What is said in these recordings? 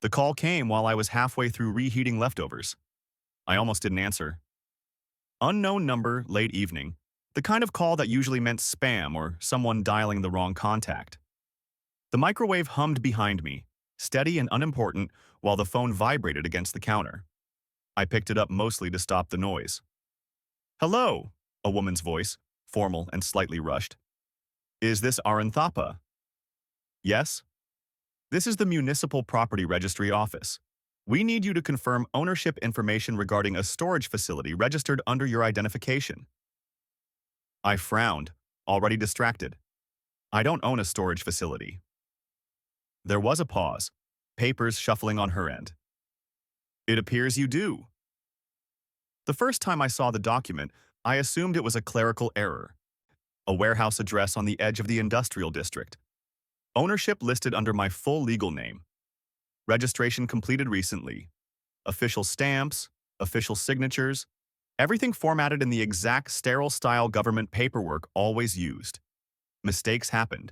The call came while I was halfway through reheating leftovers. I almost didn't answer. Unknown number, late evening. The kind of call that usually meant spam or someone dialing the wrong contact. The microwave hummed behind me, steady and unimportant, while the phone vibrated against the counter. I picked it up mostly to stop the noise. Hello, a woman's voice, formal and slightly rushed. Is this Aranthapa? Yes. This is the Municipal Property Registry office. We need you to confirm ownership information regarding a storage facility registered under your identification. I frowned, already distracted. I don't own a storage facility. There was a pause, papers shuffling on her end. It appears you do. The first time I saw the document, I assumed it was a clerical error. A warehouse address on the edge of the industrial district. Ownership listed under my full legal name. Registration completed recently. Official stamps, official signatures, everything formatted in the exact sterile-style government paperwork always used. Mistakes happened.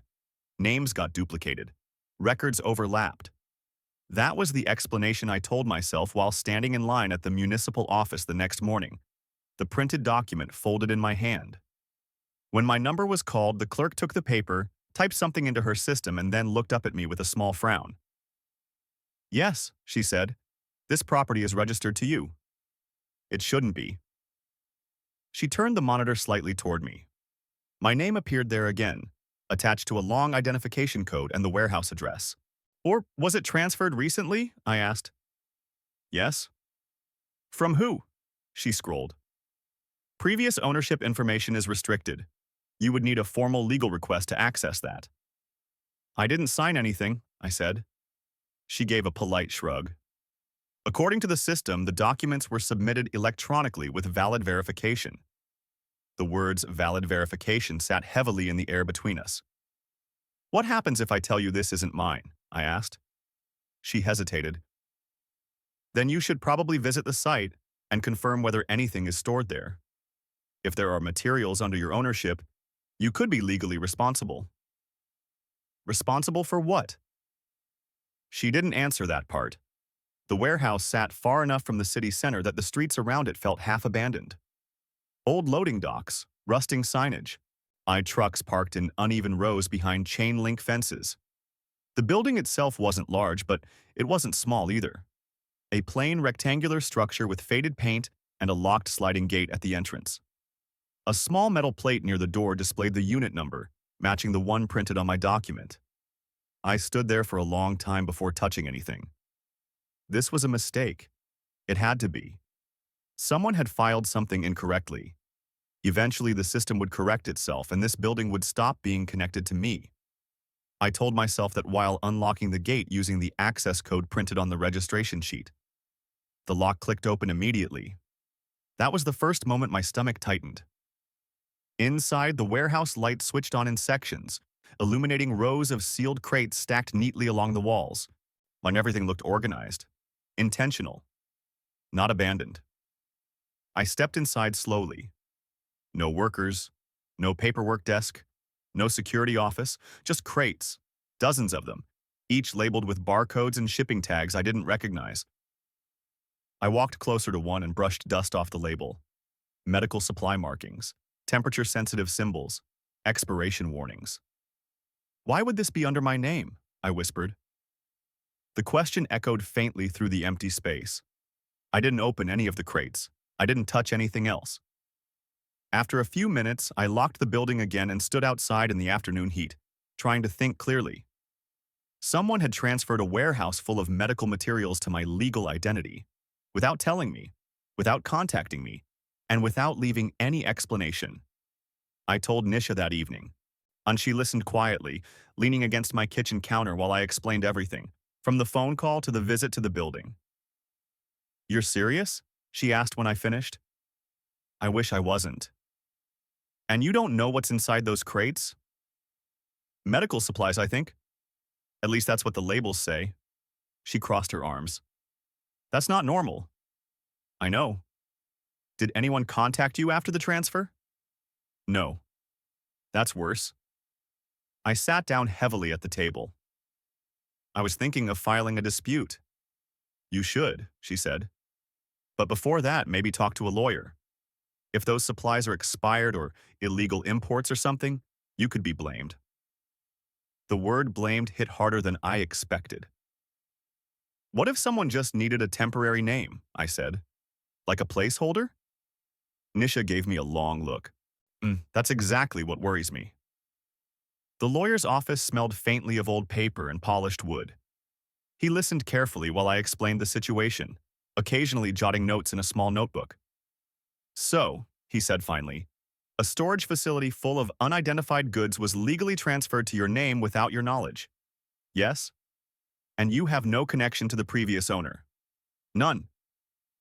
Names got duplicated. Records overlapped. That was the explanation I told myself while standing in line at the municipal office the next morning, the printed document folded in my hand. When my number was called, the clerk took the paper, typed something into her system, and then looked up at me with a small frown. Yes, she said, this property is registered to you. It shouldn't be. She turned the monitor slightly toward me. My name appeared there again, attached to a long identification code and the warehouse address. Or was it transferred recently? I asked. Yes. From who? She scrolled. Previous ownership information is restricted. You would need a formal legal request to access that. I didn't sign anything, I said. She gave a polite shrug. According to the system, the documents were submitted electronically with valid verification. The words valid verification sat heavily in the air between us. What happens if I tell you this isn't mine? I asked. She hesitated. Then you should probably visit the site and confirm whether anything is stored there. If there are materials under your ownership, you could be legally responsible. Responsible for what? She didn't answer that part. The warehouse sat far enough from the city center that the streets around it felt half abandoned. Old loading docks, rusting signage, trucks parked in uneven rows behind chain-link fences. The building itself wasn't large, but it wasn't small either. A plain rectangular structure with faded paint and a locked sliding gate at the entrance. A small metal plate near the door displayed the unit number, matching the one printed on my document. I stood there for a long time before touching anything. This was a mistake. It had to be. Someone had filed something incorrectly. Eventually, the system would correct itself and this building would stop being connected to me. I told myself that while unlocking the gate using the access code printed on the registration sheet. The lock clicked open immediately. That was the first moment my stomach tightened. Inside, the warehouse light switched on in sections, illuminating rows of sealed crates stacked neatly along the walls, when everything looked organized, intentional, not abandoned. I stepped inside slowly. No workers, no paperwork desk, no security office, just crates, dozens of them, each labeled with barcodes and shipping tags I didn't recognize. I walked closer to one and brushed dust off the label. Medical supply markings, temperature-sensitive symbols, expiration warnings. Why would this be under my name? I whispered. The question echoed faintly through the empty space. I didn't open any of the crates. I didn't touch anything else. After a few minutes, I locked the building again and stood outside in the afternoon heat, trying to think clearly. Someone had transferred a warehouse full of medical materials to my legal identity, without telling me, without contacting me, and without leaving any explanation. I told Nisha that evening, and she listened quietly, leaning against my kitchen counter while I explained everything, from the phone call to the visit to the building. "You're serious?" she asked when I finished. I wish I wasn't. "And you don't know what's inside those crates?" "Medical supplies, I think. At least that's what the labels say." She crossed her arms. "That's not normal." "I know." "Did anyone contact you after the transfer?" "No." "That's worse." I sat down heavily at the table. I was thinking of filing a dispute. You should, she said. But before that, maybe talk to a lawyer. If those supplies are expired or illegal imports or something, you could be blamed. The word blamed hit harder than I expected. What if someone just needed a temporary name? I said. Like a placeholder? Nisha gave me a long look. That's exactly what worries me. The lawyer's office smelled faintly of old paper and polished wood. He listened carefully while I explained the situation, occasionally jotting notes in a small notebook. So, he said finally, a storage facility full of unidentified goods was legally transferred to your name without your knowledge. Yes? And you have no connection to the previous owner. None.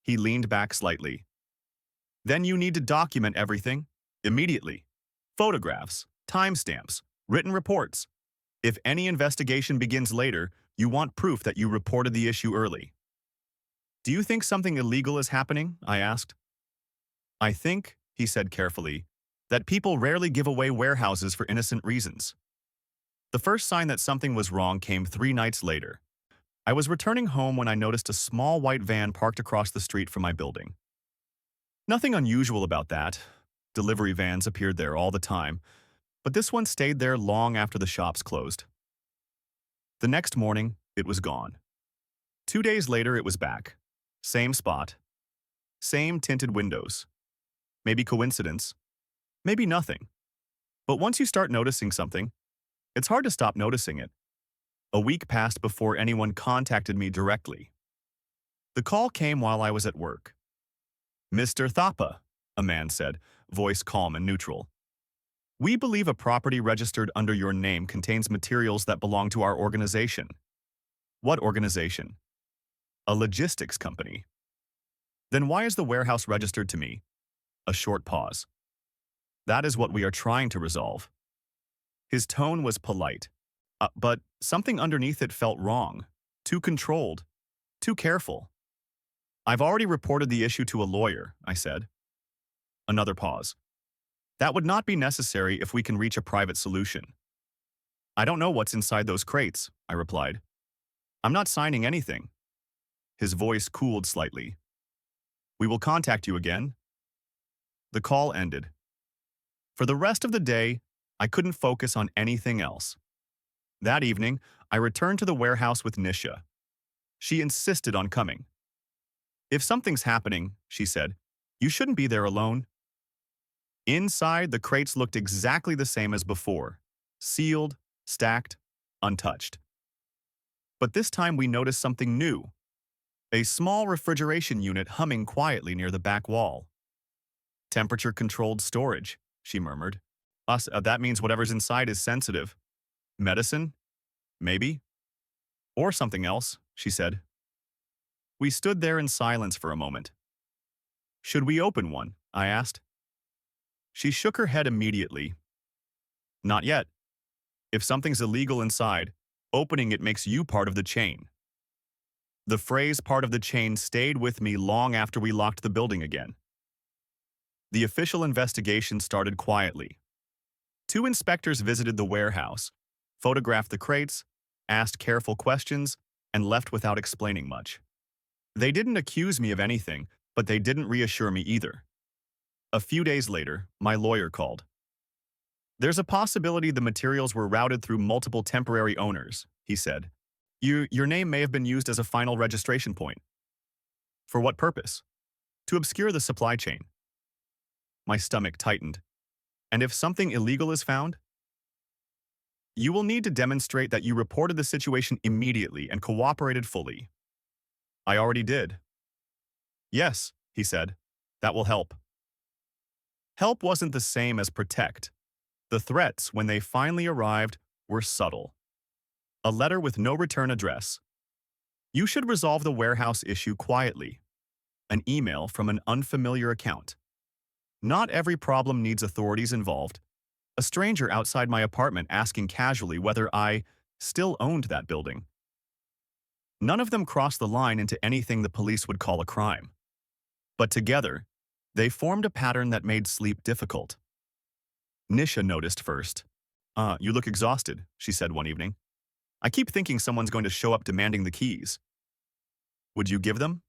He leaned back slightly. Then you need to document everything, immediately. Photographs, timestamps, written reports. If any investigation begins later, you want proof that you reported the issue early. Do you think something illegal is happening? I asked. I think, he said carefully, that people rarely give away warehouses for innocent reasons. The first sign that something was wrong came 3 nights later. I was returning home when I noticed a small white van parked across the street from my building. Nothing unusual about that. Delivery vans appeared there all the time, but this one stayed there long after the shops closed. The next morning, it was gone. 2 days later, it was back. Same spot. Same tinted windows. Maybe coincidence. Maybe nothing. But once you start noticing something, it's hard to stop noticing it. A week passed before anyone contacted me directly. The call came while I was at work. Mr. Thapa, a man said, voice calm and neutral. We believe a property registered under your name contains materials that belong to our organization. What organization? A logistics company. Then why is the warehouse registered to me? A short pause. That is what we are trying to resolve. His tone was polite, but something underneath it felt wrong, too controlled, too careful. I've already reported the issue to a lawyer, I said. Another pause. That would not be necessary if we can reach a private solution. I don't know what's inside those crates, I replied. I'm not signing anything. His voice cooled slightly. We will contact you again. The call ended. For the rest of the day, I couldn't focus on anything else. That evening, I returned to the warehouse with Nisha. She insisted on coming. If something's happening, she said, you shouldn't be there alone. Inside, the crates looked exactly the same as before, sealed, stacked, untouched. But this time we noticed something new. A small refrigeration unit humming quietly near the back wall. Temperature-controlled storage, she murmured. That means whatever's inside is sensitive. Medicine? Maybe. Or something else, she said. We stood there in silence for a moment. Should we open one? I asked. She shook her head immediately. Not yet. If something's illegal inside, opening it makes you part of the chain. The phrase part of the chain stayed with me long after we locked the building again. The official investigation started quietly. 2 inspectors visited the warehouse, photographed the crates, asked careful questions, and left without explaining much. They didn't accuse me of anything, but they didn't reassure me either. A few days later, my lawyer called. There's a possibility the materials were routed through multiple temporary owners, he said. Your name may have been used as a final registration point. For what purpose? To obscure the supply chain. My stomach tightened. And if something illegal is found? You will need to demonstrate that you reported the situation immediately and cooperated fully. I already did. Yes, he said. That will help. Help wasn't the same as protect. The threats, when they finally arrived, were subtle. A letter with no return address. You should resolve the warehouse issue quietly. An email from an unfamiliar account. Not every problem needs authorities involved. A stranger outside my apartment asking casually whether I still owned that building. None of them crossed the line into anything the police would call a crime. But together, they formed a pattern that made sleep difficult. Nisha noticed first. You look exhausted, she said one evening. I keep thinking someone's going to show up demanding the keys. Would you give them?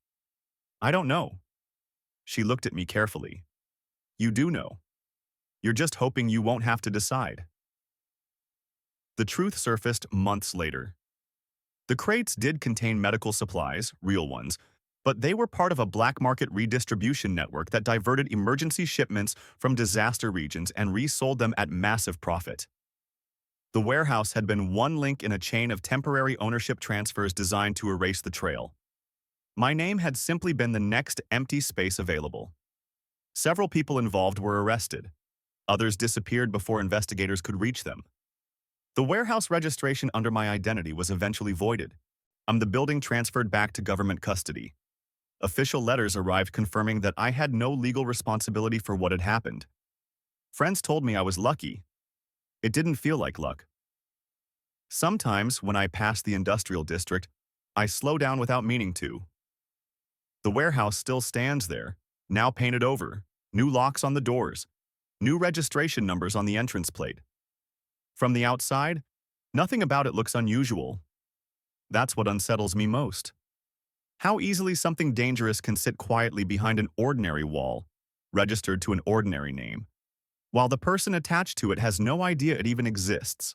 I don't know. She looked at me carefully. You do know. You're just hoping you won't have to decide. The truth surfaced months later. The crates did contain medical supplies, real ones, but they were part of a black market redistribution network that diverted emergency shipments from disaster regions and resold them at massive profit. The warehouse had been one link in a chain of temporary ownership transfers designed to erase the trail. My name had simply been the next empty space available. Several people involved were arrested. Others disappeared before investigators could reach them. The warehouse registration under my identity was eventually voided. The building transferred back to government custody. Official letters arrived confirming that I had no legal responsibility for what had happened. Friends told me I was lucky. It didn't feel like luck. Sometimes, when I passed the industrial district, I slow down without meaning to. The warehouse still stands there, now painted over, new locks on the doors, new registration numbers on the entrance plate. From the outside, nothing about it looks unusual. That's what unsettles me most. How easily something dangerous can sit quietly behind an ordinary wall, registered to an ordinary name, while the person attached to it has no idea it even exists.